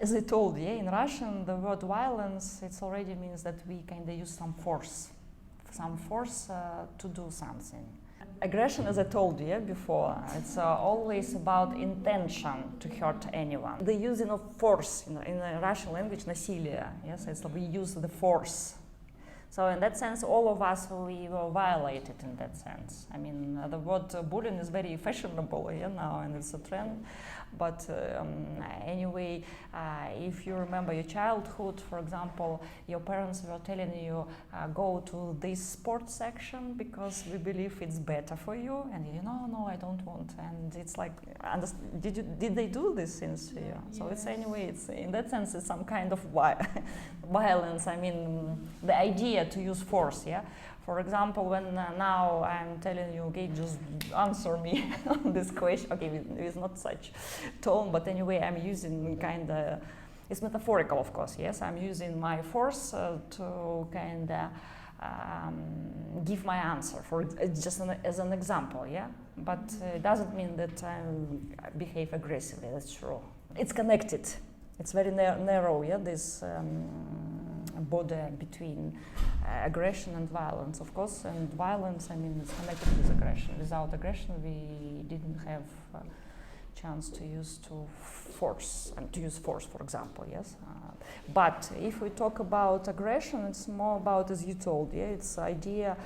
As I told you, in Russian, the word violence, it already means that we kind of use some force to do something. Aggression, as I told you before, it's always about intention to hurt anyone. The using of force in the Russian language, насилие, yes, it's we use the force. So in that sense, all of us, we were violated in that sense. I mean, the word bullying is very fashionable now, and it's a trend. But anyway, if you remember your childhood, for example, your parents were telling you, go to this sports section because we believe it's better for you, and you know, no, I don't want. And it's like, did they do this since you? Yeah. So it's anyway, it's in that sense, it's some kind of violence. I mean, the idea to use force, yeah. For example, when now I'm telling you, okay, just answer me on this question. Okay, it's not such tone, but anyway, I'm using kind of, it's metaphorical, of course, yes. I'm using my force to kind of give my answer, just as an example, yeah. But it doesn't mean that I behave aggressively, that's true. It's connected. It's very narrow, yeah, this border between aggression and violence, of course, and violence, I mean, it's connected with aggression. Without aggression, we didn't have a chance to use force, for example, yes. But if we talk about aggression, it's more about, as you told, yeah, it's idea.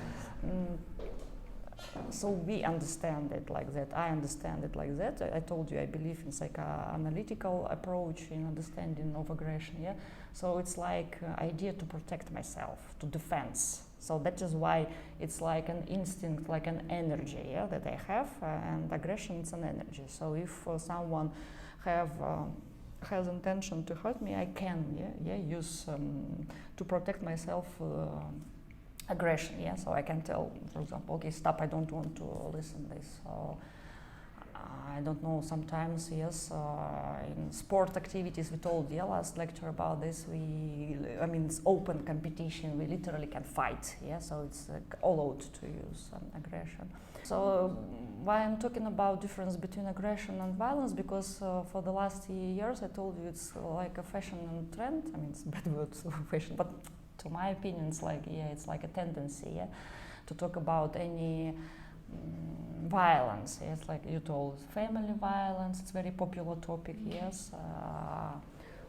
So we understand it like that. I understand it like that. I told you I believe in psychoanalytical approach in understanding of aggression. Yeah. So it's like idea to protect myself, to defense. So that is why it's like an instinct, like an energy, yeah, that I have, and aggression is an energy. So if someone has intention to hurt me, I can use to protect myself. Aggression, yeah. So I can tell, for example, okay, stop. I don't want to listen to this. So I don't know. Sometimes, yes, in sport activities, we told last lecture about this. I mean, it's open competition. We literally can fight. Yeah. So it's allowed to use aggression. So why I'm talking about difference between aggression and violence? Because for the last years, I told you it's like a fashion and trend. I mean, it's a bad word, fashion, but. To my opinion, it's like a tendency, to talk about any violence. It's like you told, family violence. It's a very popular topic. Yes,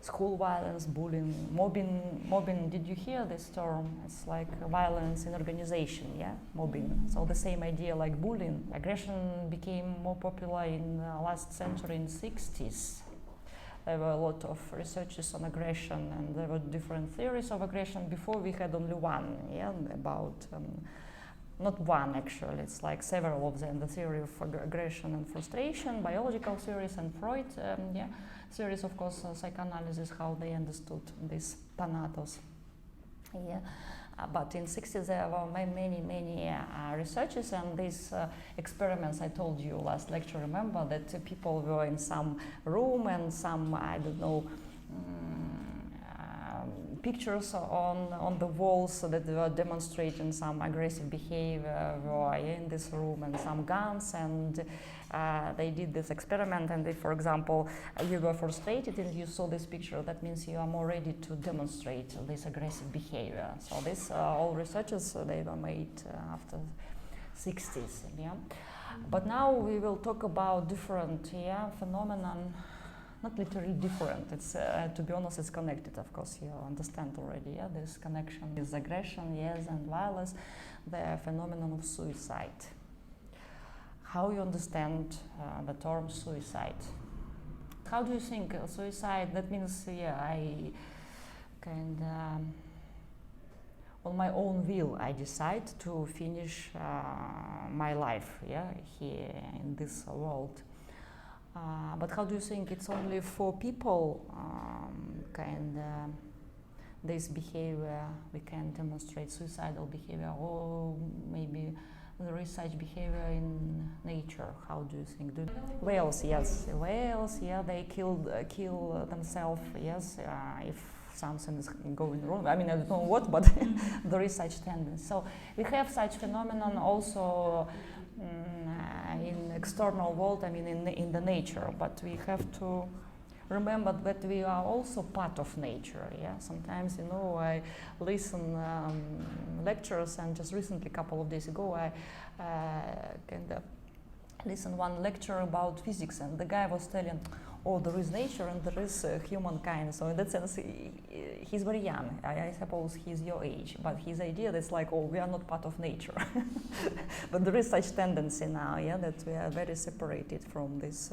school violence, bullying, mobbing. Did you hear this term? It's like violence in organization. Yeah, mobbing. So the same idea like bullying. Aggression became more popular in the last century, in the 60s. There were a lot of researches on aggression, and there were different theories of aggression. Before we had only one, about, not one actually, it's like several of them, the theory of aggression and frustration, biological theories, and Freud, theories, of course, psychoanalysis, how they understood these thanatos. Yeah. But in the 60s there were many researches, and these experiments I told you last lecture, remember that people were in some room and some, I don't know, pictures on the walls that were demonstrating some aggressive behavior were in this room, and some guns, and they did this experiment, and if, for example, you were frustrated and you saw this picture, that means you are more ready to demonstrate this aggressive behavior. So this all researches, they were made after 60s, yeah. But now we will talk about different phenomenon. Not literally different, it's, to be honest, it's connected, of course, you understand already, this connection is aggression, yes, and violence, the phenomenon of suicide. How you understand the term suicide? How do you think suicide, that means, I kind on my own will, I decide to finish my life, here in this world. But how do you think it's only for people this behavior we can demonstrate suicidal behavior, or maybe there is such behavior in nature? How do you think? Whales, yes, whales, they kill themselves, yes, if something is going wrong. I mean, I don't know what, but there is such tendency. So we have such phenomenon also. In external world, I mean in the nature, but we have to remember that we are also part of nature. Yeah, sometimes I listen lectures, and just recently, a couple of days ago, I kind of listened one lecture about physics, and the guy was telling, oh, there is nature and there is humankind. So in that sense, he's very young. I suppose he's your age, but his idea that's like, oh, we are not part of nature. But there is such tendency now, yeah, that we are very separated from this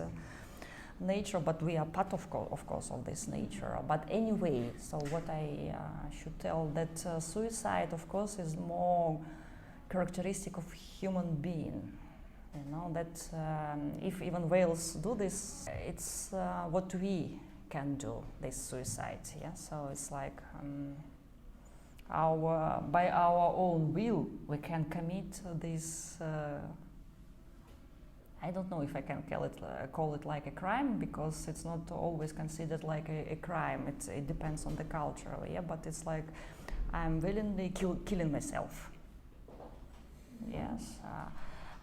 nature, but we are part of course of this nature. But anyway, so what I should tell that suicide, of course, is more characteristic of human being. That if even whales do this, it's what we can do, this suicide. Yeah, so it's like by our own will we can commit this. I don't know if I can call it like a crime, because it's not always considered like a crime. It depends on the culture. Yeah, but it's like I'm willingly killing myself. Yes.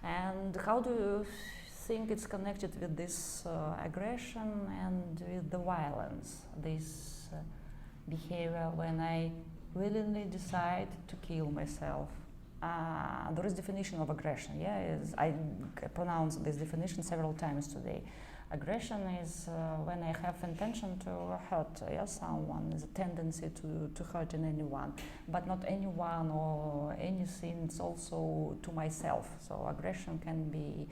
And how do you think it's connected with this aggression and with the violence, this behavior when I willingly decide to kill myself? There is definition of aggression, yeah? I pronounced this definition several times today. Aggression is when I have intention to hurt someone, is a tendency to hurt in anyone, but not anyone or anything, it's also to myself. So aggression can be,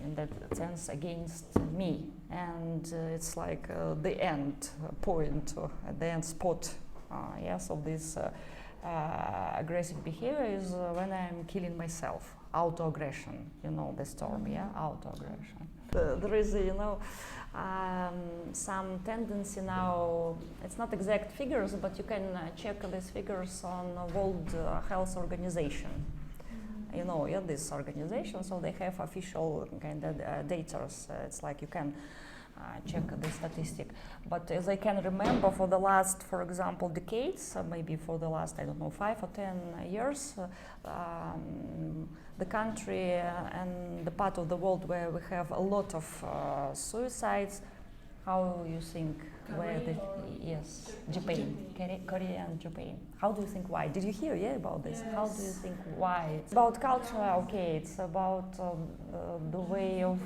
in that sense, against me. And it's like the end point, the end spot, of this aggressive behavior is when I'm killing myself. Auto-aggression, the term, yeah, auto-aggression. There is, some tendency now, it's not exact figures, but you can check these figures on World Health Organization. This organization, so they have official kind of data. It's like you can check the statistic. But as I can remember, for the last, for example, decades, maybe for the last, 5 or 10 years, the country and the part of the world where we have a lot of suicides, how you think, yes, Japan, Korea and Japan. How do you think why? Did you hear about this? Yes. How do you think why? It's about culture, okay, it's about the way of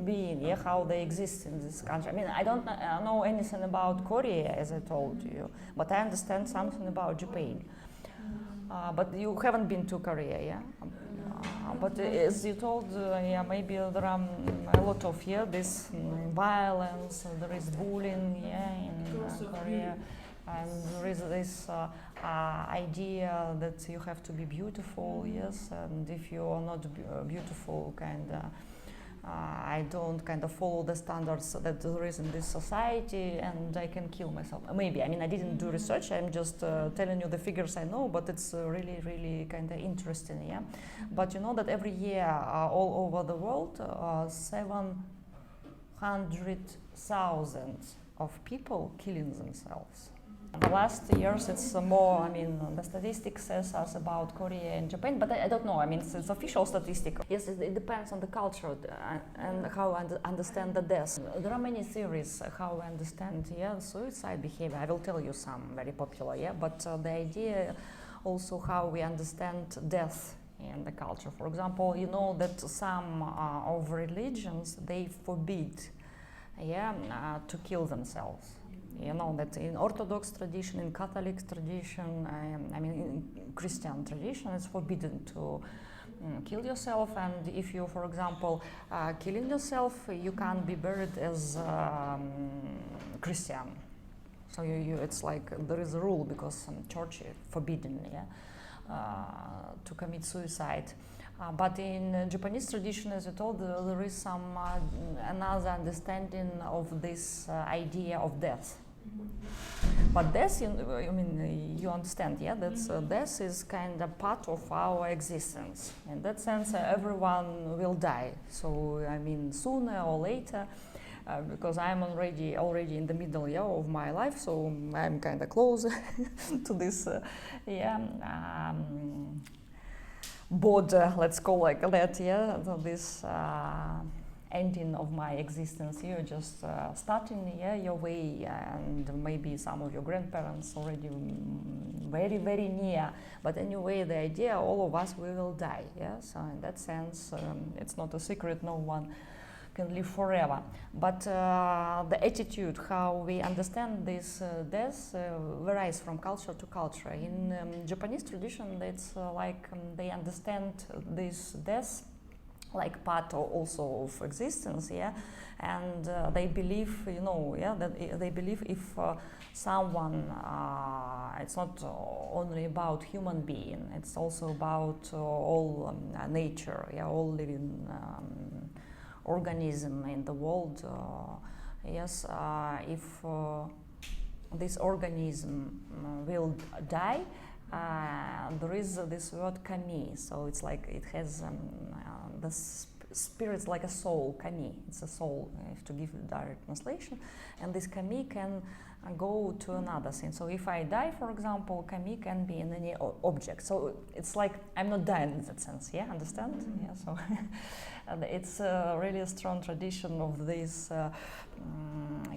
being, how they exist in this country. I mean, I don't know anything about Korea, as I told you, but I understand something about Japan. But you haven't been to Korea, yeah? But as you told, maybe there are a lot of this violence, there is bullying, in Korea, and there is this idea that you have to be beautiful, yes, and if you are not beautiful, I don't follow the standards that there is in this society, and I can kill myself. Maybe, I didn't do research, I'm just telling you the figures I know, but it's really, really interesting, yeah. But you know that every year, all over the world, 700,000 of people killing themselves. The last years it's more, the statistics says us about Korea and Japan, but I don't know, it's official statistic. Yes, it depends on the culture and how I understand the death. There are many theories how I understand, suicide behavior. I will tell you some very popular, but the idea also how we understand death in the culture. For example, you know that some of religions, they forbid, to kill themselves. You know that in Orthodox tradition, in Catholic tradition, in Christian tradition, it's forbidden to kill yourself. And if you, for example, killing yourself, you can't be buried as Christian. So it's like there is a rule because some church forbidden, to commit suicide. But in Japanese tradition, as you told, there is some another understanding of this idea of death. But death, you understand, that death is part of our existence. In that sense, everyone will die. So, sooner or later, because I'm already in the middle of my life, so I'm close to this, border, let's call like that, this ending of my existence. You're just starting your way, and maybe some of your grandparents already very, very near. But anyway, the idea, all of us, we will die. So in that sense, it's not a secret. No one can live forever. But the attitude, how we understand this death, varies from culture to culture. In Japanese tradition, it's like they understand this death like part also of existence, and they believe, that they believe if someone, it's not only about human being, it's also about all nature, all living organism in the world. If this organism will die, there is this word kami, so it's like it has the spirit's like a soul, kami, it's a soul, if to give a direct translation, and this kami can go to another thing. So if I die, for example, kami can be in any object. So it's like I'm not dying in that sense, understand? So it's really a strong tradition of this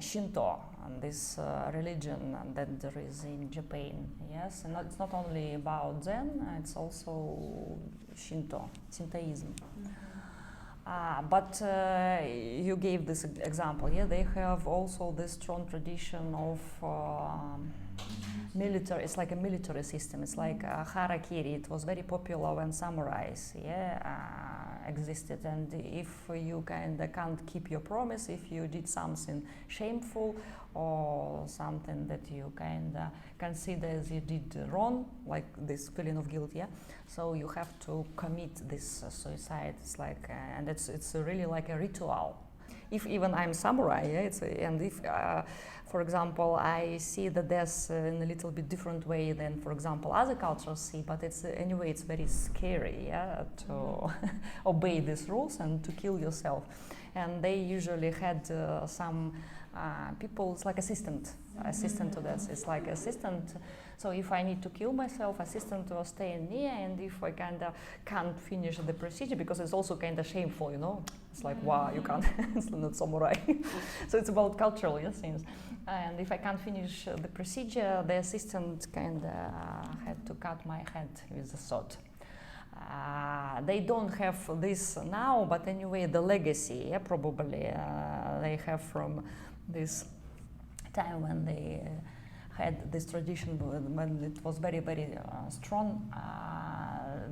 Shinto, and this religion that there is in Japan, and it's not only about Zen, it's also Shintoism. But you gave this example, they have also this strong tradition of military, it's like a military system, it's like harakiri. It was very popular when samurais existed, and if you can't keep your promise, if you did something shameful or something that you consider as you did wrong, like this feeling of guilt, so you have to commit this suicide. It's like and it's really like a ritual. If even I'm samurai, and if for example I see the death in a little bit different way than, for example, other cultures see, but it's anyway it's very scary to obey these rules and to kill yourself. And they usually had some people, it's like assistant to this. It's like assistant. So if I need to kill myself, assistant will stay near, and if I can't finish the procedure, because it's also shameful, It's like, wow, you can't. It's not samurai. So it's about cultural things. And if I can't finish the procedure, the assistant had to cut my head with a sword. They don't have this now, but anyway, the legacy, probably they have from this time when they had this tradition when it was very, very strong.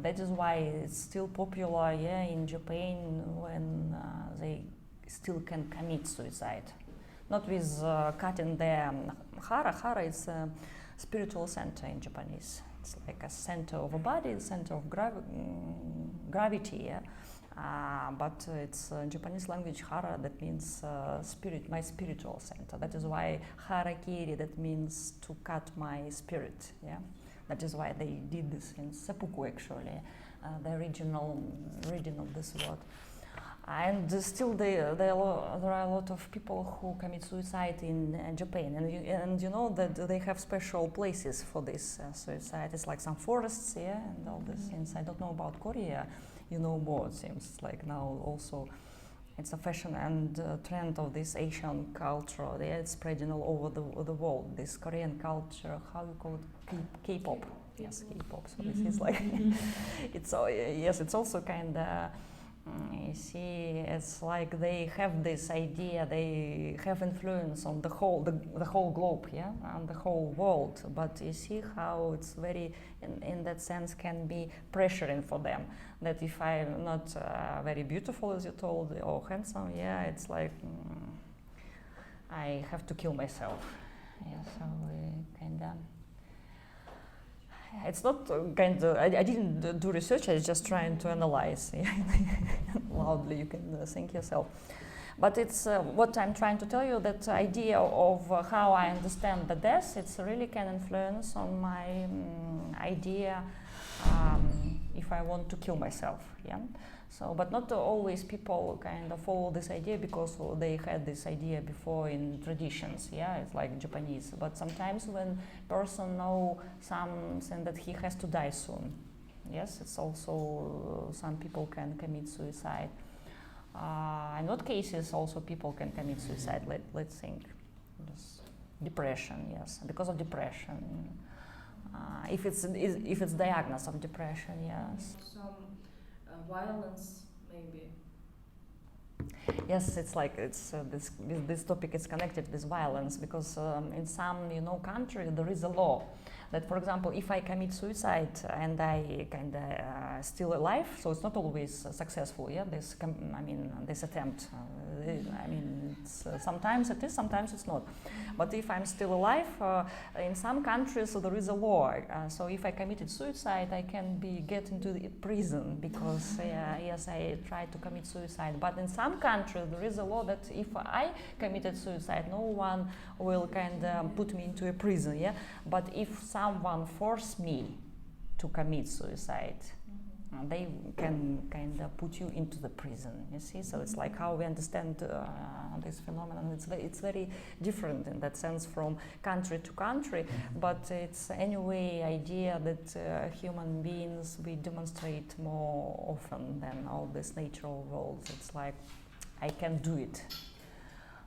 That is why it's still popular in Japan when they still can commit suicide. Not with cutting their hara. Hara is a spiritual center in Japanese. It's like a center of a body, center of gravity. But it's Japanese language hara, that means spirit, my spiritual center. That is why harakiri, that means to cut my spirit. That is why they did this in seppuku, actually, the original reading of this word. And still there are a lot of people who commit suicide in Japan, and you know that they have special places for this suicide. It's like some forests, and all these things. I don't know about Korea. You know more, it seems like now also it's a fashion and trend of this Asian culture. It's spreading all over the world. This Korean culture, how you call it, K-pop. Yes, K-pop. So this is like, it's also kind of. You see, it's like they have this idea, they have influence on the whole globe, on the whole world. But you see how it's very, in that sense, can be pressuring for them. That if I'm not very beautiful, as you told, or handsome, it's like I have to kill myself. So kind of. It's not I didn't do research, I was just trying to analyze. Loudly, you can think yourself. But it's what I'm trying to tell you, that idea of how I understand the death, it's really can influence on my idea if I want to kill myself. So, but not always people kind of follow this idea because they had this idea before in traditions, it's like Japanese. But sometimes when person know something that he has to die soon, it's also some people can commit suicide. In what cases also people can commit suicide? Let's think. Depression, yes, because of depression. If it's diagnosis of depression, yes. Some violence, maybe. Yes, it's like this topic is connected with violence because in some country there is a law that, for example, if I commit suicide and I kind of still alive, so it's not always successful. Yeah, this attempt. Sometimes it is, sometimes it's not. But if I'm still alive, in some countries there is a law. So if I committed suicide, I can get into the prison because yes, I tried to commit suicide. But in some countries there is a law that if I committed suicide, no one will kind of put me into a prison. Yeah, but if someone forced me to commit suicide, they can kind of put you into the prison, you see. So it's like how we understand this phenomenon. It's very different in that sense from country to country, but it's anyway idea that human beings, we demonstrate more often than all these natural roles. It's like I can do it,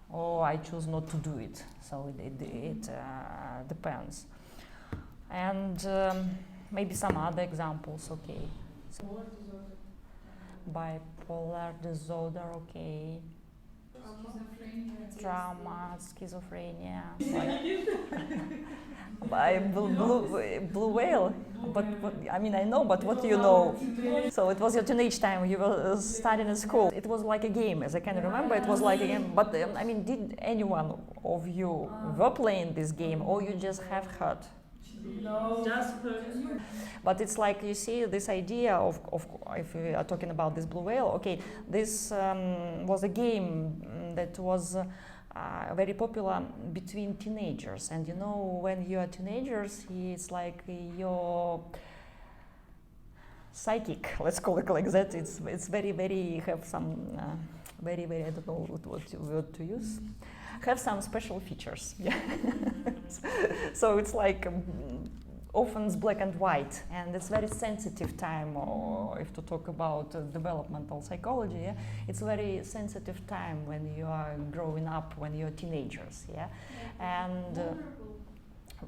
or I choose not to do it. So it depends. And maybe some other examples, okay. Bipolar disorder, okay. Trauma, schizophrenia. Blue whale. But I know, but what do you know? So it was your teenage time. You were studying in school. It was like a game, as I can remember. It was like a game. But did anyone of you were playing this game, or you just have heard? No, just heard. But it's like, you see, this idea of if we are talking about this blue whale, okay, this was a game that was very popular between teenagers. And when you are teenagers, it's like your psychic, let's call it like that. It's very, very, have some very, very, I don't know what word to use. Have some special features. Yeah. So it's like often it's black and white, and it's very sensitive time. Or if to talk about developmental psychology, yeah, it's very sensitive time when you are growing up, when you're teenagers. Yeah, and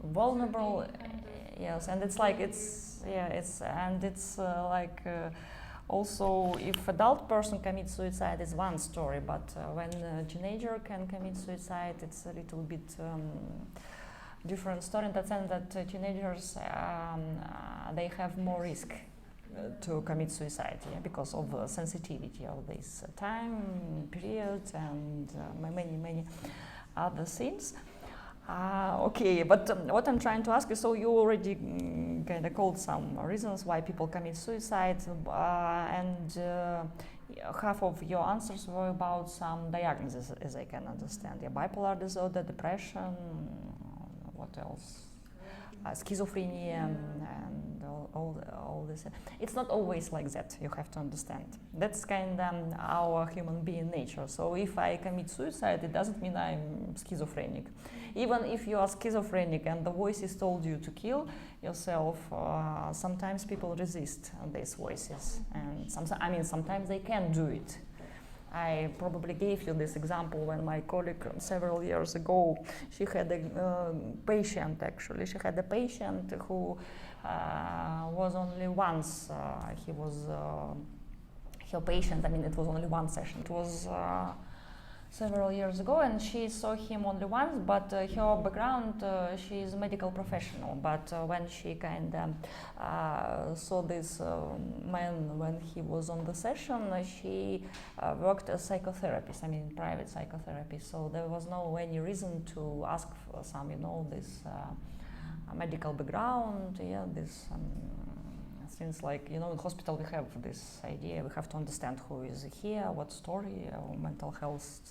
vulnerable. Yes, and it's like also, if adult person commits suicide is one story, but when a teenager can commit suicide, it's a little bit different story in that sense that teenagers, they have more risk to commit suicide, yeah, because of the sensitivity of this time period and many other things. Okay, but what I'm trying to ask you, so you already kind of called some reasons why people commit suicide, and half of your answers were about some diagnoses, as I can understand. Yeah, bipolar disorder, depression, what else? Schizophrenia, and all this. It's not always like that, you have to understand. That's kind of our human being nature. So if I commit suicide, it doesn't mean I'm schizophrenic. Even if you are schizophrenic and the voices told you to kill yourself, sometimes people resist these voices. And sometimes they can do it. I probably gave you this example when my colleague several years ago, she had a patient actually. She had a patient who was only once, he was her patient, it was only one session. It was several years ago, and she saw him only once, but her background, she is a medical professional, but when she kind of saw this man when he was on the session, she worked as psychotherapist, private psychotherapy, so there was no any reason to ask for some, this medical background, yeah, this things like, in hospital we have this idea, we have to understand who is here, what story, mental health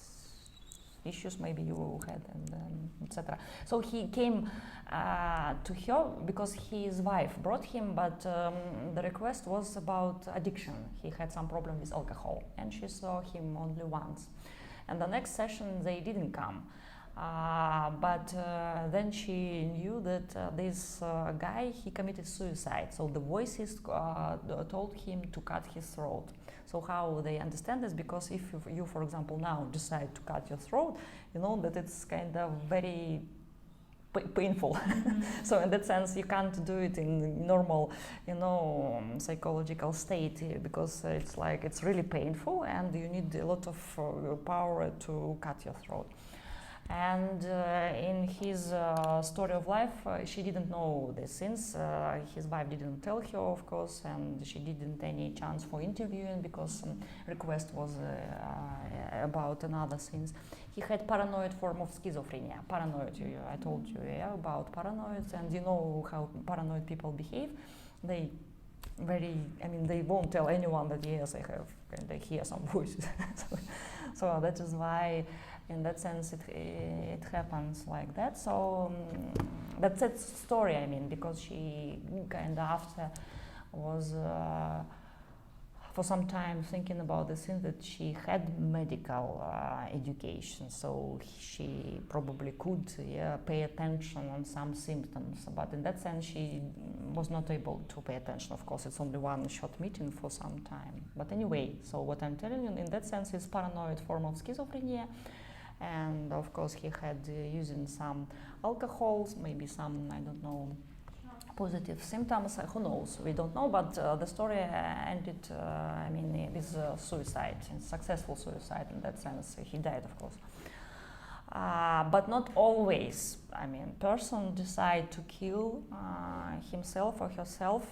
issues maybe you had, and etc. So he came to her because his wife brought him, but the request was about addiction. He had some problem with alcohol, and she saw him only once. And the next session they didn't come. But then she knew that this guy, he committed suicide. So the voices told him to cut his throat. So how they understand this? Because if you, for example, now decide to cut your throat, you know that it's kind of very painful. Mm-hmm. So in that sense, you can't do it in normal, psychological state, because it's really painful and you need a lot of power to cut your throat. And in his story of life, she didn't know this, since his wife didn't tell her, of course, and she didn't any chance for interviewing because request was about another things. He had paranoid form of schizophrenia. Paranoid, I told you about paranoids, and you know how paranoid people behave. They they won't tell anyone that yes, they hear some voices. So that is why, in that sense, it happens like that. So that's its story. Because she kind of after was for some time thinking about the thing that she had medical education, so she probably could pay attention on some symptoms. But in that sense, she was not able to pay attention. Of course, it's only one short meeting for some time. But anyway, so what I'm telling you in that sense is paranoid form of schizophrenia. And of course, he had using some alcohols, maybe some, I don't know, positive symptoms. Who knows? We don't know. But the story ended, with suicide, successful suicide in that sense. He died, of course. But not always. Person decide to kill himself or herself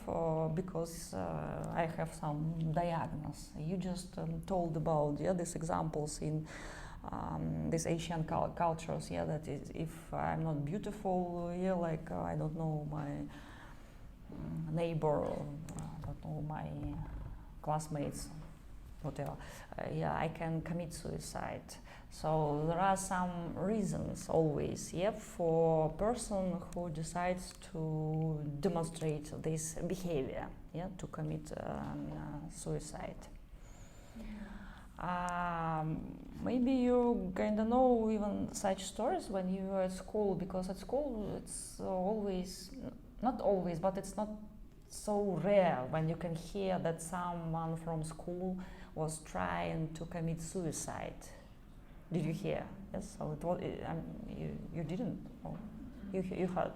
because I have some diagnosis. You just told about these examples in these Asian cultures, that is, if I'm not beautiful, I don't know, my neighbor, I don't know, my classmates, whatever, I can commit suicide. So there are some reasons always, for a person who decides to demonstrate this behavior, to commit suicide. Maybe you kind of know even such stories when you are at school, because at school it's always, not always, but it's not so rare when you can hear that someone from school was trying to commit suicide. Did you hear? Yes, so it was, you didn't? Oh, you heard?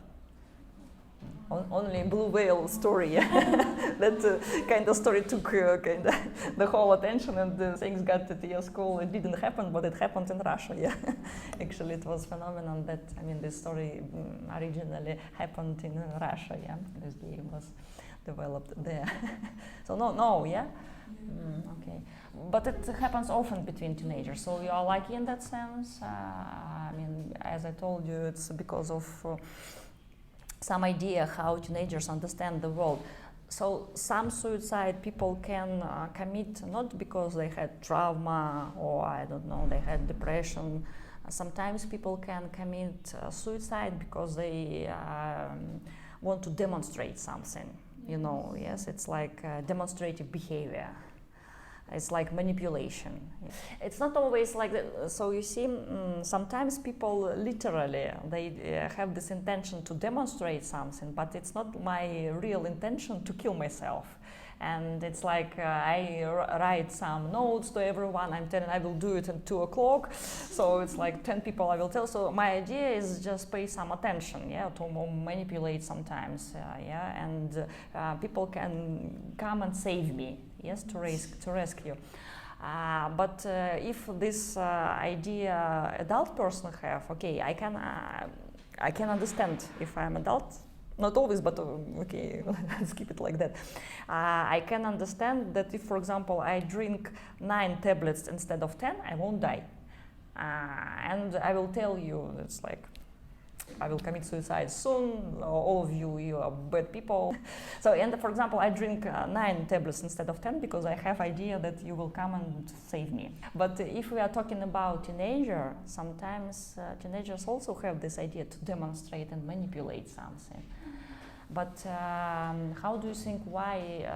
Only Blue Whale story, that kind of story took kind of the whole attention, and the things got at your school. It didn't happen, but it happened in Russia. Actually, it was phenomenon that this story originally happened in Russia. This game was developed there. So no, okay. But it happens often between teenagers. So you are lucky in that sense. As I told you, it's because of some idea how teenagers understand the world. So some suicide people can commit not because they had trauma or I don't know, they had depression. Sometimes people can commit suicide because they want to demonstrate something. Yes, it's like demonstrative behavior. It's like manipulation. It's not always like that. So you see, sometimes people literally, they have this intention to demonstrate something, but it's not my real intention to kill myself. And it's like I write some notes to everyone. I'm telling I will do it at 2 o'clock. So it's like 10 people I will tell. So my idea is just pay some attention, to manipulate sometimes, and people can come and save me, to rescue. But if this idea adult person have, okay, I can understand if I'm adult. Not always, but okay, let's keep it like that. I can understand that if, for example, I drink 9 tablets instead of 10, I won't die. And I will tell you, it's like, I will commit suicide soon, all of you are bad people. So, and for example, I drink 9 tablets instead of 10 because I have idea that you will come and save me. But if we are talking about teenager, sometimes teenagers also have this idea to demonstrate and manipulate something. But how do you think why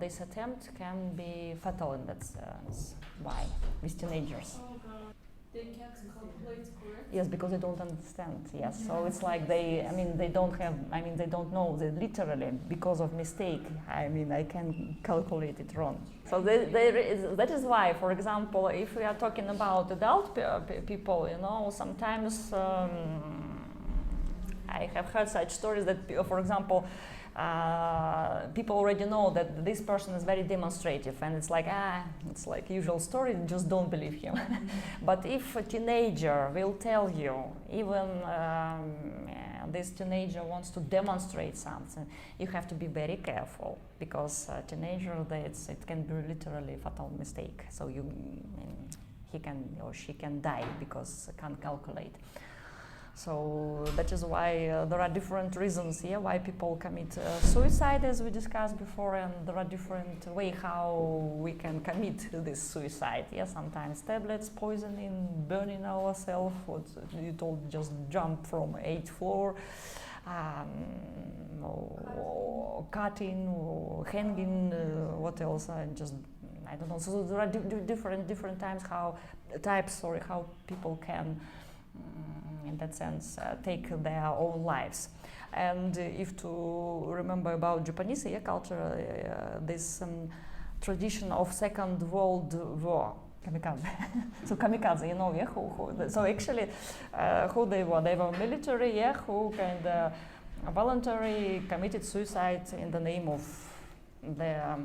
this attempt can be fatal in that sense? Why with teenagers? They can't calculate, correct? Yes, because they don't understand. Yes, so it's like they don't have. They don't know. They literally, because of mistake. I can calculate it wrong. So that is why, for example, if we are talking about adult people, sometimes I have heard such stories that, for example, people already know that this person is very demonstrative, and it's like usual story, just don't believe him. But if a teenager will tell you, even this teenager wants to demonstrate something, you have to be very careful, because a teenager, it can be literally a fatal mistake. So he can or she can die because can't calculate. So that is why there are different reasons here why people commit suicide, as we discussed before, and there are different ways how we can commit this suicide. Yeah, sometimes tablets, poisoning, burning ourselves, what you told, just jump from 8th floor, or cutting, or hanging, what else? I don't know. So there are different types, how people can, in that sense, take their own lives. And if to remember about Japanese culture, this tradition of Second World War, kamikaze. So kamikaze, so actually, who they were? They were military, who kind of voluntarily committed suicide in the name of their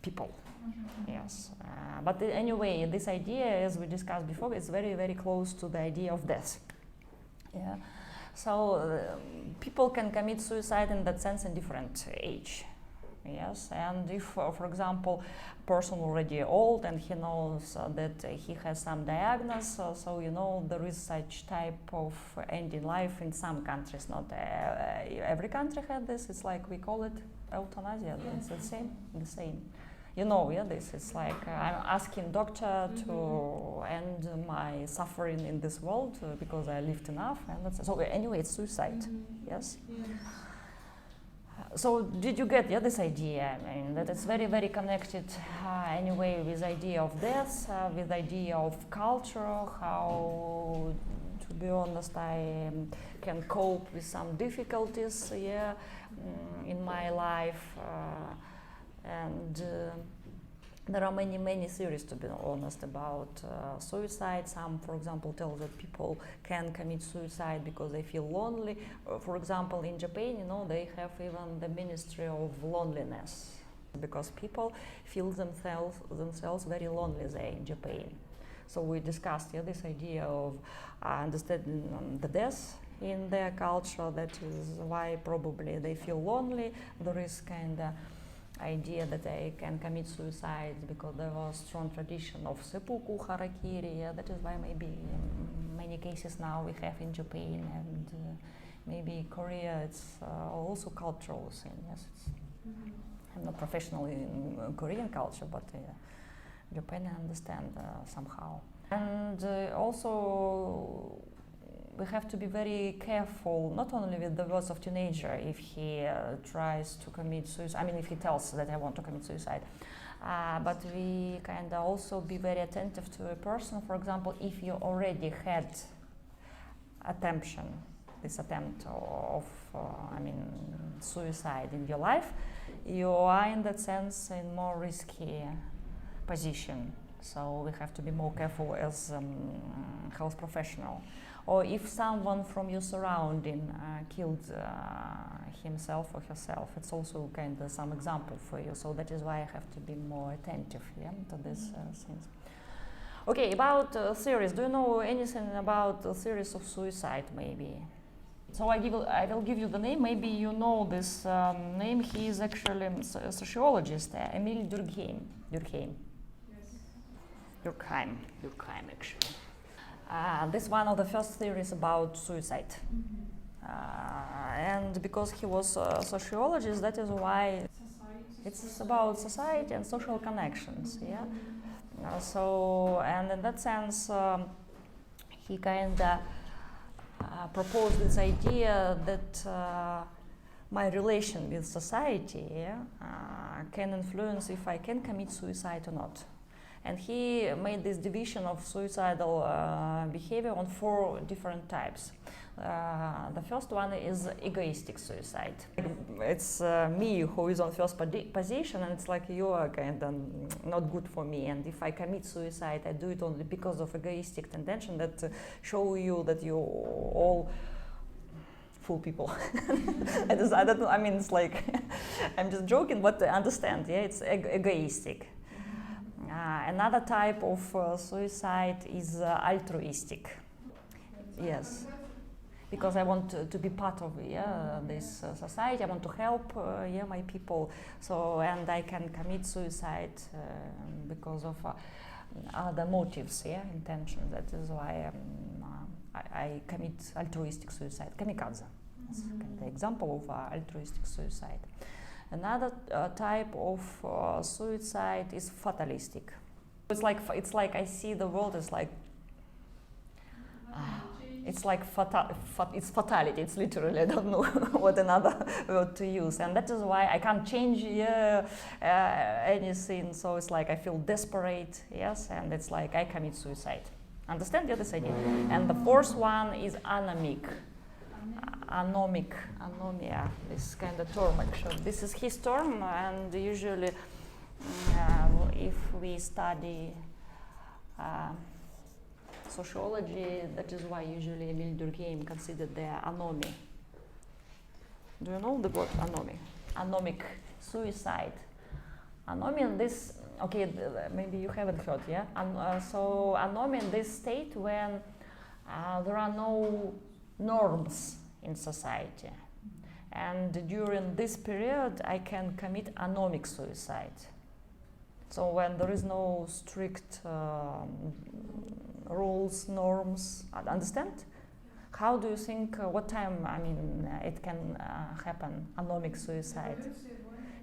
people. Yes, but anyway, this idea, as we discussed before, is very, very close to the idea of death. Yeah, so people can commit suicide in that sense in different age. Yes, and if, for example, a person already old and he knows that he has some diagnosis, so there is such type of ending life in some countries. Not every country had this. It's like we call it euthanasia. It's the same. This is like I'm asking doctor to end my suffering in this world because I lived enough, and so anyway, it's suicide. Yes. So did you get this idea? That it's very, very connected anyway with idea of death, with idea of culture, how, to be honest, I can cope with some difficulties in my life. And there are many theories, to be honest, about suicide. Some, for example, tell that people can commit suicide because they feel lonely. For example, in Japan, they have even the Ministry of Loneliness, because people feel themselves very lonely there in Japan. So we discussed this idea of understanding the death in their culture. That is why probably they feel lonely. There is kind of idea that they can commit suicide because there was strong tradition of seppuku, harakiri. That is why maybe in many cases now we have in Japan, and maybe Korea. It's also cultural thing. Yes, I'm not professional in Korean culture, but Japan I understand somehow. And also, we have to be very careful, not only with the words of teenager, if he tries to commit suicide, if he tells that I want to commit suicide, but we kind of also be very attentive to a person. For example, if you already had this attempt of suicide in your life, you are in that sense in more risky position. So we have to be more careful as health professional. Or if someone from your surrounding killed himself or herself, it's also kind of some example for you. So that is why I have to be more attentive to these things. Okay, about theories. Do you know anything about the theories of suicide, maybe? So I will give you the name. Maybe you know this name. He is actually a sociologist, Emil Durkheim. Durkheim, actually. This is one of the first theories about suicide. And because he was a sociologist, that is why it's about society and social connections. Yeah. And in that sense, he kind of proposed this idea that my relation with society can influence if I can commit suicide or not. And he made this division of suicidal behavior on 4 different types. The first one is egoistic suicide. It's me who is on first position, and it's like you are kind of not good for me. And if I commit suicide, I do it only because of egoistic tendency that show you that you all fool people. I don't know. I mean, it's like I'm just joking, but understand. Yeah, it's egoistic. Another type of suicide is altruistic. Yes. Because I want to be part of this society, I want to help my people. So, and I can commit suicide because of other motives, intention. That is why I commit altruistic suicide, kamikaze. That's the example of altruistic suicide. Another type of suicide is fatalistic. It's like I see the world as like. It's like it's fatality. It's literally, I don't know what another word to use, and that is why I can't change anything. So it's like I feel desperate, yes, and it's like I commit suicide. Understand this idea? And the fourth one is anomic. Anomia, this kind of term actually. This is his term, and usually if we study sociology, that is why usually Emil Durkheim considered the anomy. Do you know the word anomy? Anomic suicide. Anomy in this, okay, maybe you haven't heard, yeah? So anomy in this state when there are no norms in society. And during this period, I can commit anomic suicide. So when there is no strict rules, norms, understand? How do you think, what time, I mean, it can happen, anomic suicide?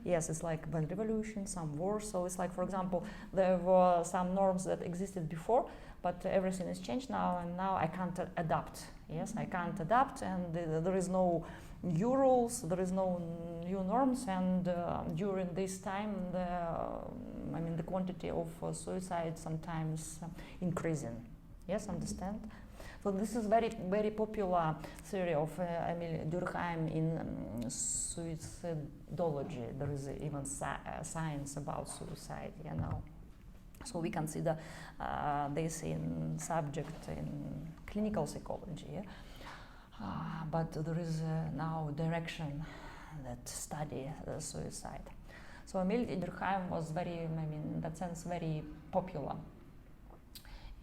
Yes, it's like when revolution, some wars, so it's like, for example, there were some norms that existed before, but everything is changed now, and now I can't adapt. Yes, I can't adapt, and there is no new rules, there is no new norms, and during this time, the quantity of suicide sometimes increasing. Yes, understand? So this is very, very popular theory of Emil Durkheim in suicidology. There is even science about suicide, you know. So we consider this in subject in clinical psychology. But there is now direction that study suicide. So Emil Durkheim was very, in that sense, very popular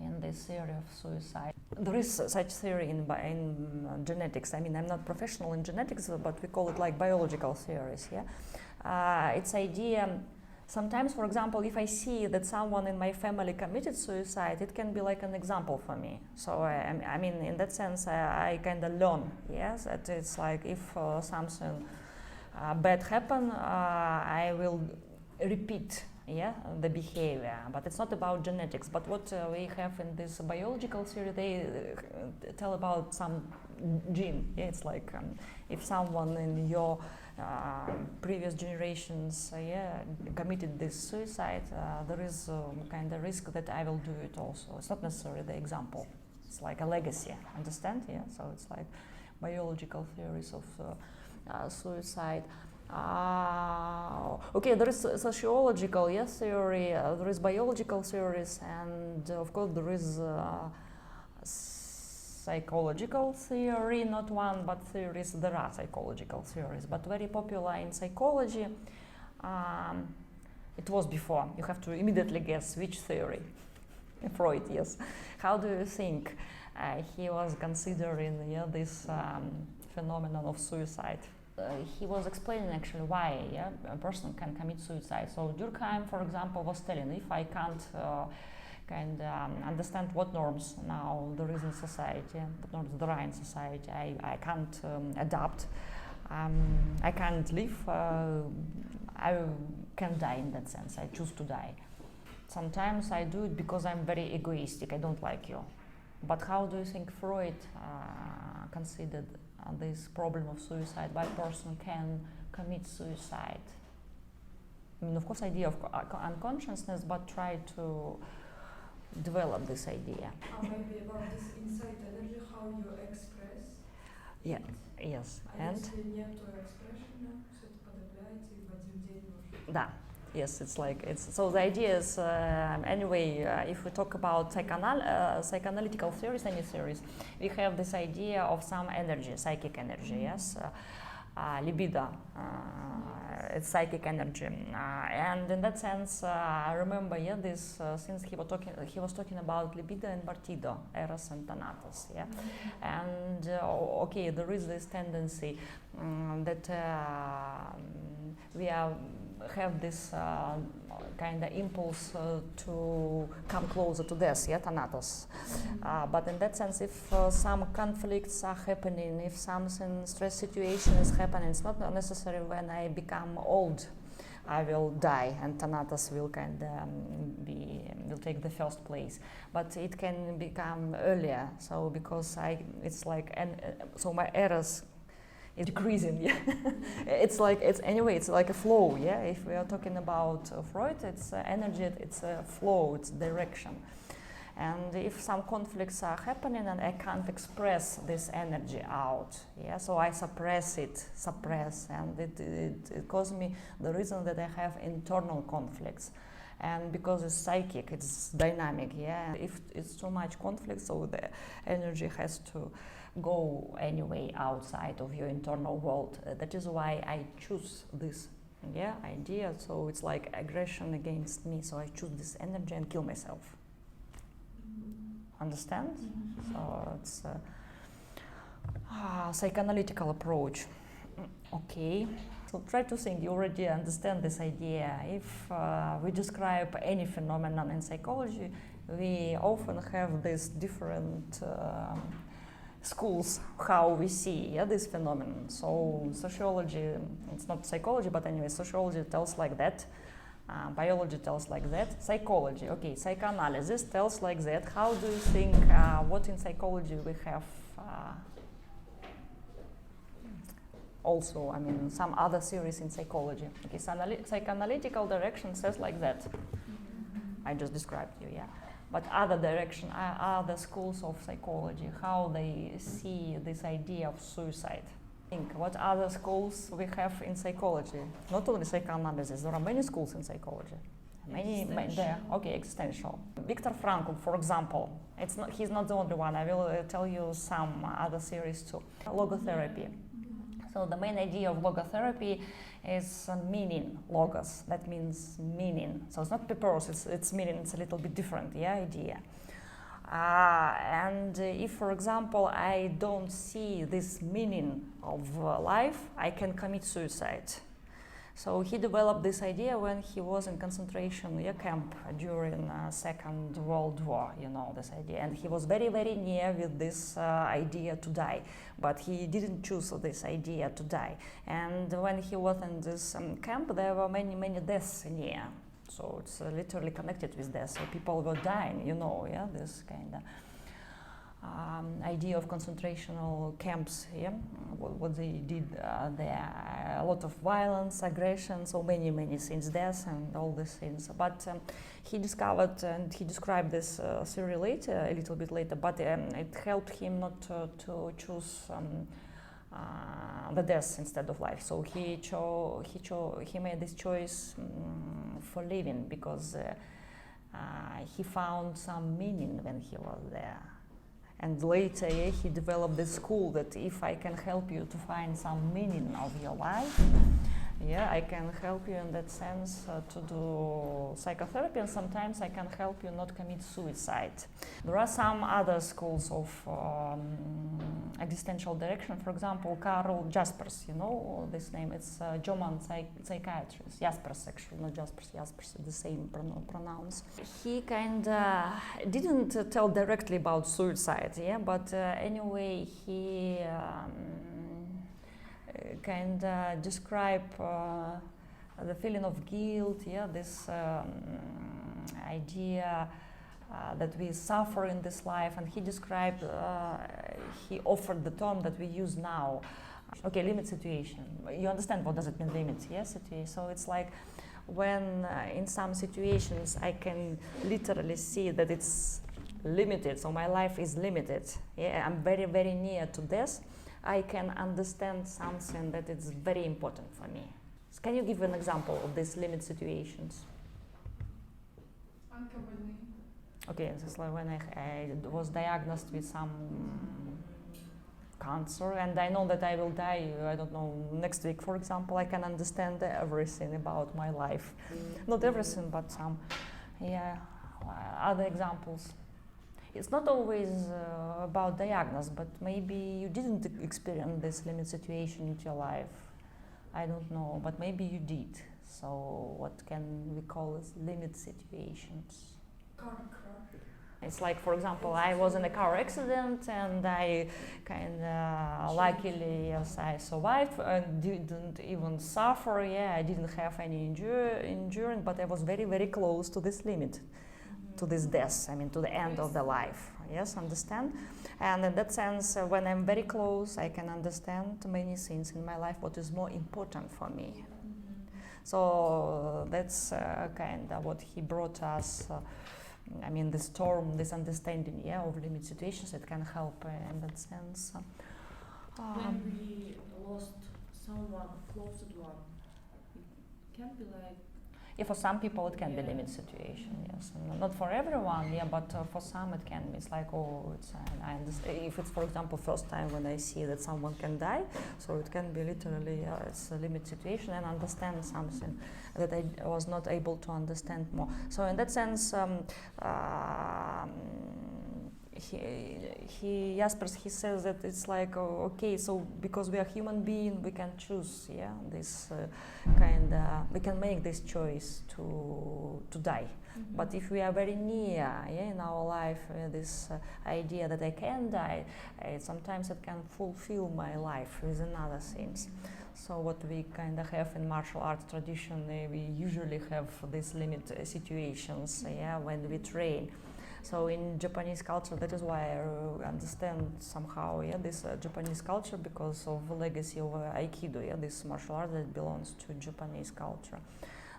in this theory of suicide. There is such theory in genetics. I mean, I'm not professional in genetics, but we call it like biological theories. Yeah, it's idea. Sometimes, for example, if I see that someone in my family committed suicide, it can be like an example for me. So, I mean, in that sense, I kind of learn, yes, that it's like if something bad happen, I will repeat, the behavior. But it's not about genetics. But what we have in this biological theory, they tell about some gene. Yeah, it's like if someone in your previous generations committed this suicide, there is kind of risk that I will do it also. It's not necessarily the example. It's like a legacy, understand? Yeah, so it's like biological theories of suicide. Okay, there is sociological theory, there is biological theories, and of course there is psychological theory, not one, but theories. There are psychological theories, but very popular in psychology. It was before. You have to immediately guess which theory. Freud, yes. How do you think he was considering this phenomenon of suicide? He was explaining actually why a person can commit suicide. So Durkheim, for example, was telling, if I can't understand what norms now there is in society, what norms there are in society, I can't adapt, I can't live, I can die in that sense, I choose to die. Sometimes I do it because I'm very egoistic, I don't like you. But how do you think Freud considered this problem of suicide? Why a person can commit suicide? I mean, of course, idea of unconsciousness, but try to develop this idea. Maybe about this inside energy, how you express. Yeah. Yes. And Если нету expression, что-то подавляете и в один день может. да. Yes, it's like it's so. The idea is anyway. If we talk about psychoanalytical theories, any theories, we have this idea of some energy, psychic energy. Yes, libido. It's psychic energy, and in that sense, I remember, this since he was talking about libido and partido, eros and thanatos, and okay, there is this tendency that we have this kind of impulse to come closer to death, thanatos. But in that sense, if some conflicts are happening, if something stress situation is happening, it's not necessary when I become old, I will die, and thanatos will kind of will take the first place. But it can become earlier. So because it's like, so my eros is decreasing. It's like it's like a flow. If we are talking about Freud, it's energy, it's a flow, it's direction. And if some conflicts are happening and I can't express this energy out, so I suppress, and it causes me the reason that I have internal conflicts. And because it's psychic, it's dynamic, if it's too much conflict, so the energy has to go anyway outside of your internal world. That is why I choose this idea. So it's like aggression against me, so I choose this energy and kill myself. Understand? So it's a psychoanalytical approach. Okay. So try to think, you already understand this idea. If we describe any phenomenon in psychology, we often have these different schools how we see this phenomenon. So sociology, it's not psychology, but anyway, sociology tells like that. Biology tells like that. Psychology, okay, psychoanalysis tells like that. How do you think, what in psychology we have also, I mean, some other theories in psychology. Okay, so psychoanalytical direction says like that. I just described you, But other direction, other schools of psychology, how they see this idea of suicide. Think what other schools we have in psychology. Not only psychoanalysis, there are many schools in psychology. Existential. Viktor Frankl, for example, he's not the only one. I will tell you some other theories too. Logotherapy. So the main idea of logotherapy is meaning, logos, that means meaning. So it's not purpose, it's meaning, it's a little bit different, idea. And if, for example, I don't see this meaning of life, I can commit suicide. So he developed this idea when he was in concentration camp during Second World War, this idea. And he was very, very near with this idea to die. But he didn't choose this idea to die. And when he was in this camp, there were many, many deaths near. So it's literally connected with death. So people were dying, this kind of idea of concentrational camps, what they did there, a lot of violence, aggression, so many, many things, death and all these things. But he discovered and he described this theory later, a little bit later, but it helped him not to choose the death instead of life. So he made this choice for living because he found some meaning when he was there. And later he developed this school that if I can help you to find some meaning of your life, I can help you in that sense to do psychotherapy, and sometimes I can help you not commit suicide. There are some other schools of existential direction. For example, Karl Jaspers, this name, it's a German psychiatrist. Jaspers, actually, not Jaspers, Jaspers, the same pronouns. He kind of didn't tell directly about suicide, but anyway, he kind of describe the feeling of guilt, this idea that we suffer in this life, and he described, he offered the term that we use now. Okay, limit situation. You understand what does it mean, limit, situation? So it's like when in some situations I can literally see that it's limited, so my life is limited, yeah, I'm very, very near to death, I can understand something that is very important for me. So can you give an example of these limit situations? Okay, this is like when I was diagnosed with some cancer and I know that I will die, I don't know, next week, for example, I can understand everything about my life. Not everything, but some, yeah, other examples. It's not always about diagnosis, but maybe you didn't experience this limit situation in your life. I don't know, but maybe you did. So what can we call as limit situations? Car crash. It's like, for example, I was in a car accident and I kind of luckily, yes, I survived and didn't even suffer. Yeah, I didn't have any endurance, but I was very, very close to this limit, to this death, I mean, to the end of the life. Yes, understand? And in that sense, when I'm very close, I can understand many things in my life, what is more important for me. So that's kind of what he brought us. I mean, this term, this understanding, yeah, of limit situations, it can help in that sense. When we lost someone, closed one, it can be like. Yeah, for some people it can be limit situation, yes. And not for everyone, yeah, but for some it can be. It's like, oh, it's, I understand. If it's, for example, first time when I see that someone can die, so it can be literally, it's a limit situation and understand something that I was not able to understand more. So in that sense, Jaspers, he says that it's like, oh, okay, so because we are human beings, we can choose, yeah, this we can make this choice to die. But if we are very near, yeah, in our life, this idea that I can die, sometimes it can fulfill my life with other things. So what we kind of have in martial arts tradition, we usually have these limit situations, yeah, when we train. So in Japanese culture, that is why I understand somehow, yeah, this Japanese culture, because of the legacy of Aikido, yeah, this martial art that belongs to Japanese culture.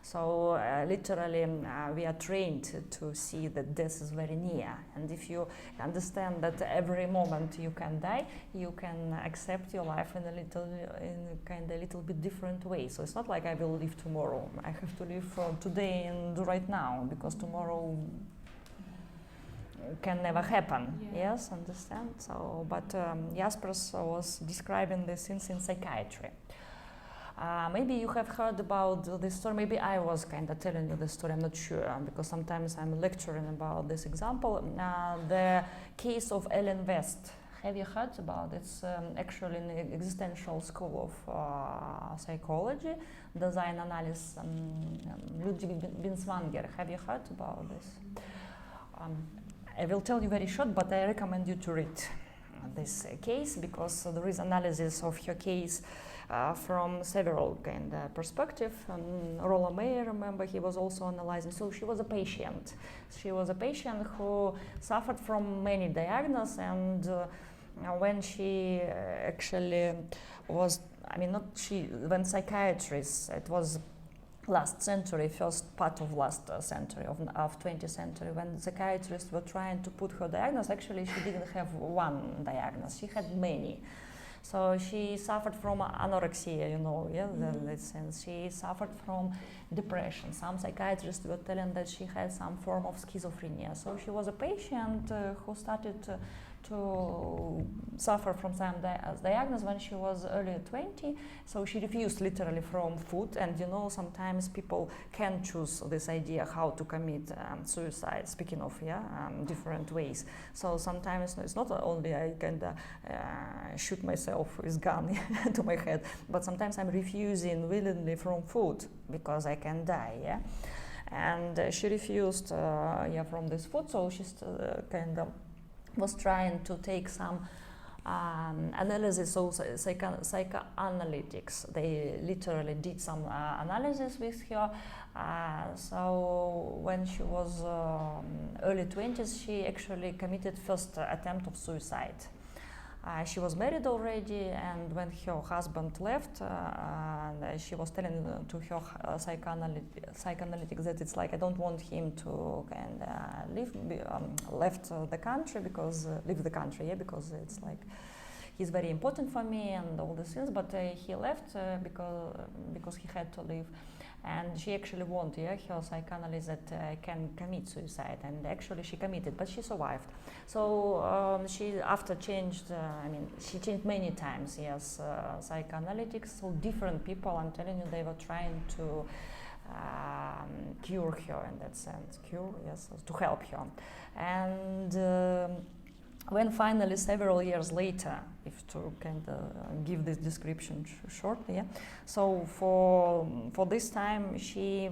So literally, we are trained to see that death is very near, and if you understand that every moment you can die, you can accept your life in a little bit different way. So it's not like I will live tomorrow. I have to live today and right now, because tomorrow can never happen. Yeah. Yes, understand? So, but Jaspers was describing these things in psychiatry. Maybe you have heard about this story. Maybe I was kind of telling you the story, I'm not sure, because sometimes I'm lecturing about this example. The case of Ellen West. Have you heard about it? It's actually in the Existential school of psychology, design analysis, Ludwig Binswanger. Have you heard about this? I will tell you very short, but I recommend you to read this case, because there is analysis of her case from several kind of perspectives. Rolla Meyer, remember, he was also analyzing. So she was a patient. She was a patient who suffered from many diagnoses, and when she actually was, I mean, not she, when psychiatrists, it was last century, first part of last century, of 20th century, when psychiatrists were trying to put her diagnosis, actually she didn't have one diagnosis, she had many. So she suffered from anorexia, you know, yeah, in that sense. She suffered from depression. Some psychiatrists were telling that she had some form of schizophrenia. So she was a patient who started to suffer from some diagnosis when she was early 20. So she refused literally from food, and you know, sometimes people can choose this idea how to commit suicide, speaking of, yeah, different ways. So sometimes it's not only I can shoot myself with gun to my head, but sometimes I'm refusing willingly from food because I can die, yeah. And she refused yeah, from this food, so she's kind of was trying to take some analysis, so psychoanalytics. They literally did some analysis with her. So when she was early 20s, she actually committed first attempt of suicide. She was married already, and when her husband left, she was telling to her psychoanalytic that it's like I don't want him to leave the country because it's like he's very important for me and all these things. But he left because he had to leave. And she actually warned her psychoanalyst that can commit suicide, and actually she committed, but she survived. So she after changed, she changed many times, psychoanalytics, so different people, I'm telling you, they were trying to cure her in that sense, to help her. And when finally, several years later, if to give this description shortly, so for this time she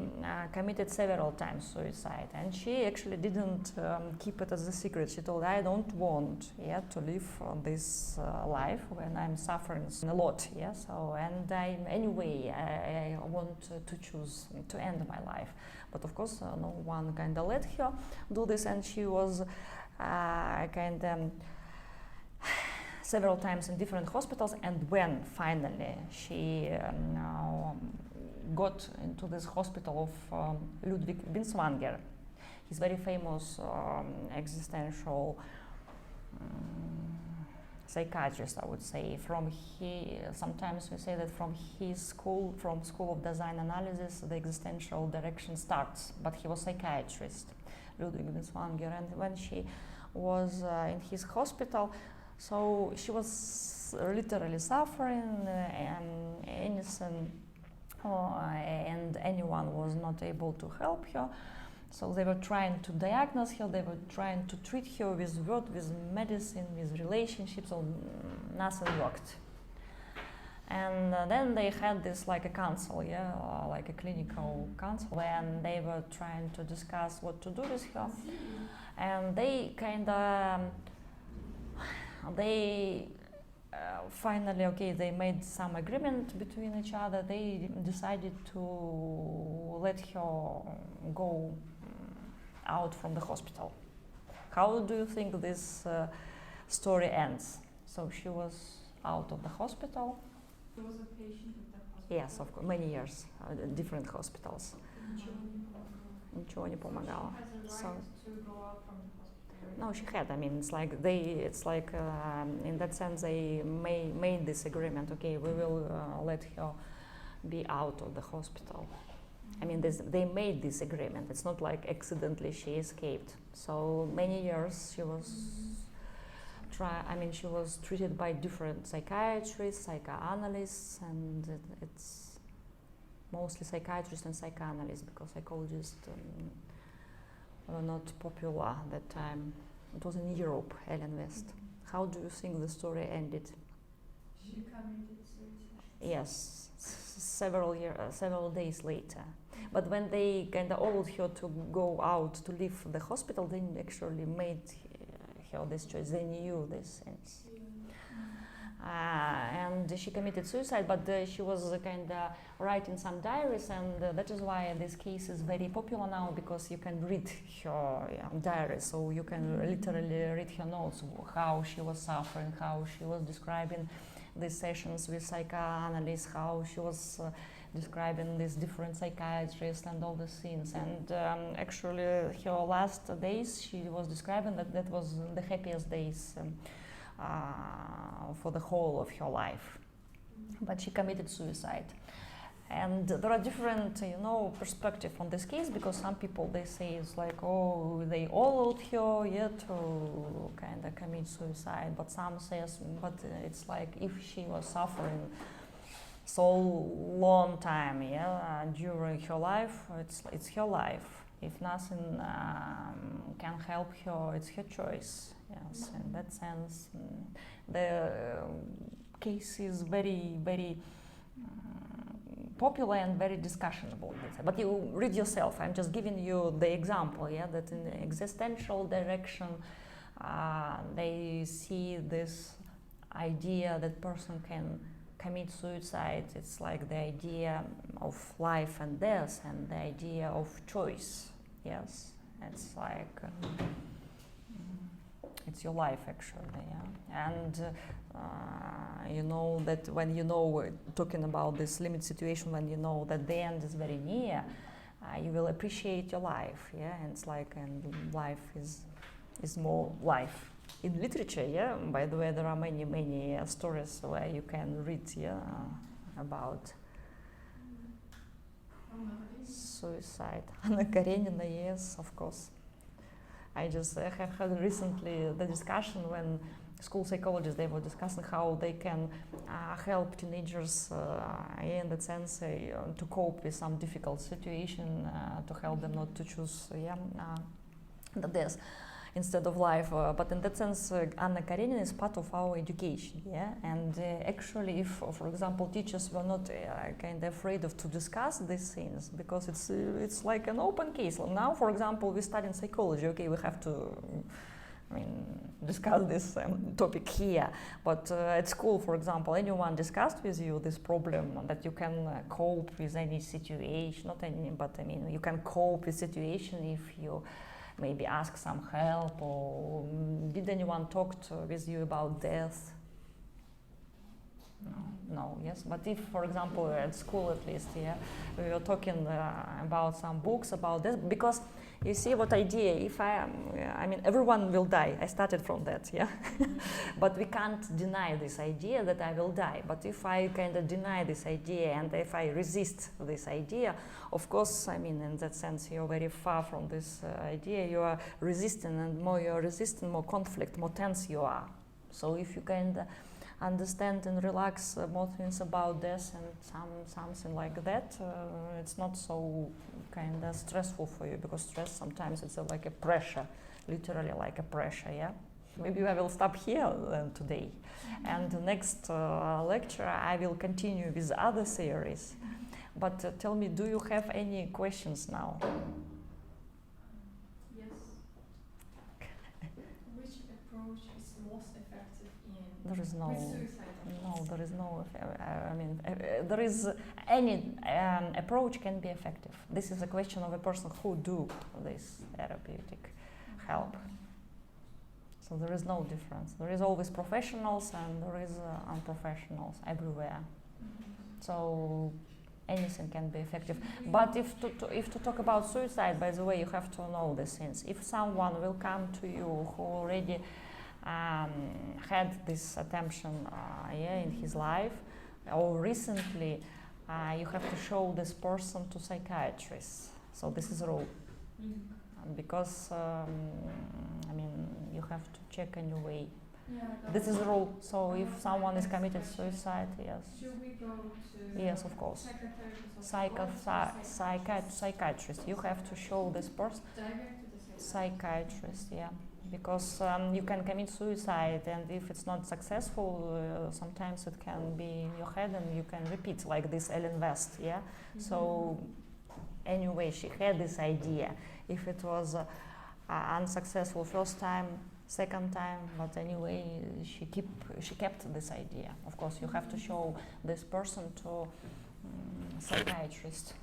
committed several times suicide, and she actually didn't keep it as a secret. She told, I don't want to live this life when I'm suffering a lot, so and anyway I want to choose to end my life. But of course no one let her do this, and she was several times in different hospitals. And when finally she got into this hospital of Ludwig Binswanger, he's very famous existential psychiatrist, I would say. Sometimes we say that from School of Design Analysis, the existential direction starts. But he was psychiatrist, Ludwig Binswanger, and when she was in his hospital, so she was literally suffering, and innocent, and anyone was not able to help her. So they were trying to diagnose her, they were trying to treat her with medicine, with relationships, so nothing worked. And then they had this like a council, like a clinical council, and they were trying to discuss what to do with her. And they finally, they made some agreement between each other. They decided to let her go out from the hospital. How do you think this story ends? So she was out of the hospital. She was a patient at the hospital. Yes, of course, many years, different hospitals. Ничего не помогало. She has a right to go out from the hospital. No, she had. It's like in that sense they made this agreement. Okay, we will let her be out of the hospital. They made this agreement. It's not like accidentally she escaped. So many years she was she was treated by different psychiatrists, psychoanalysts, and it's mostly psychiatrists and psychoanalysts, because psychologists were not popular at that time. It was in Europe, Ellen West. How do you think the story ended? She committed suicide. Yes, several days later. But when they ordered her to go out, to leave the hospital, they actually made her this choice. They knew these things. And she committed suicide, but she was writing some diaries, and that is why this case is very popular now, because you can read her diaries, so you can literally read her notes, how she was suffering, how she was describing these sessions with psychoanalysts, how she was describing these different psychiatrists and all the things. And actually her last days, she was describing that was the happiest days for the whole of her life. But she committed suicide. And there are different, perspectives on this case, because some people, they say it's like, oh, they allowed her to commit suicide, but some says, but it's like if she was suffering so long time, during her life, it's her life. If nothing can help her, it's her choice. Yes, in that sense, the case is very, very popular and very discussionable. But you read yourself. I'm just giving you the example, that in the existential direction, they see this idea that person can commit suicide. It's like the idea of life and death, and the idea of choice. Yes, it's like It's your life, actually, yeah. And you know that when you know, talking about this limit situation, when you know that the end is very near, you will appreciate your life, yeah. And it's like, and life is more life. In literature, yeah. By the way, there are many stories where you can read, yeah, about suicide. Anna Karenina, yes, of course. I just have had recently the discussion when school psychologists, they were discussing how they can help teenagers in that sense to cope with some difficult situation, to help them not to choose the death instead of life. But in that sense, Anna Karenina is part of our education, yeah. And actually, if, for example, teachers were not kind of afraid of to discuss these things, because it's like an open case. Now, for example, we study in psychology. Okay, we have to, discuss this topic here. But at school, for example, anyone discussed with you this problem that you can cope with any situation, not any, but you can cope with situation if you maybe ask some help, or did anyone talk with you about death? No, yes. But if, for example, at school at least, yeah, we were talking about some books about this, because you see what idea, if everyone will die. I started from that, yeah. But we can't deny this idea that I will die. But if I kind of deny this idea and if I resist this idea, of course, in that sense, you're very far from this idea. You are resistant, and more you're resistant, more conflict, more tense you are. So if you kind of understand and relax more things about this and something like that, it's not so kind of stressful for you, because stress sometimes it's like a pressure, literally like a pressure, yeah. Maybe I will stop here today, and the next lecture I will continue with other theories. But tell me, do you have any questions now? Yes. Which approach is most effective There is no, with suicide? no, there is no, there is any approach can be effective. This is a question of a person who do this therapeutic help. So there is no difference. There is always professionals and there is unprofessionals everywhere. So anything can be effective. But if to talk about suicide, by the way, you have to know these things. If someone will come to you who already had this attemption in his life, or recently, you have to show this person to psychiatrists. So this is a rule. Because you have to check anyway. This is a rule. So if someone is committed suicide, yes. Should we go to yes, of course. Psychiatrist. You have to show this person. Direct to the Psychiatrist, yeah. Because you can commit suicide, and if it's not successful, sometimes it can be in your head and you can repeat, like this Ellen West, yeah. So anyway, she had this idea. If it was unsuccessful first time, second time, but anyway, she kept this idea. Of course, you have to show this person to psychiatrist.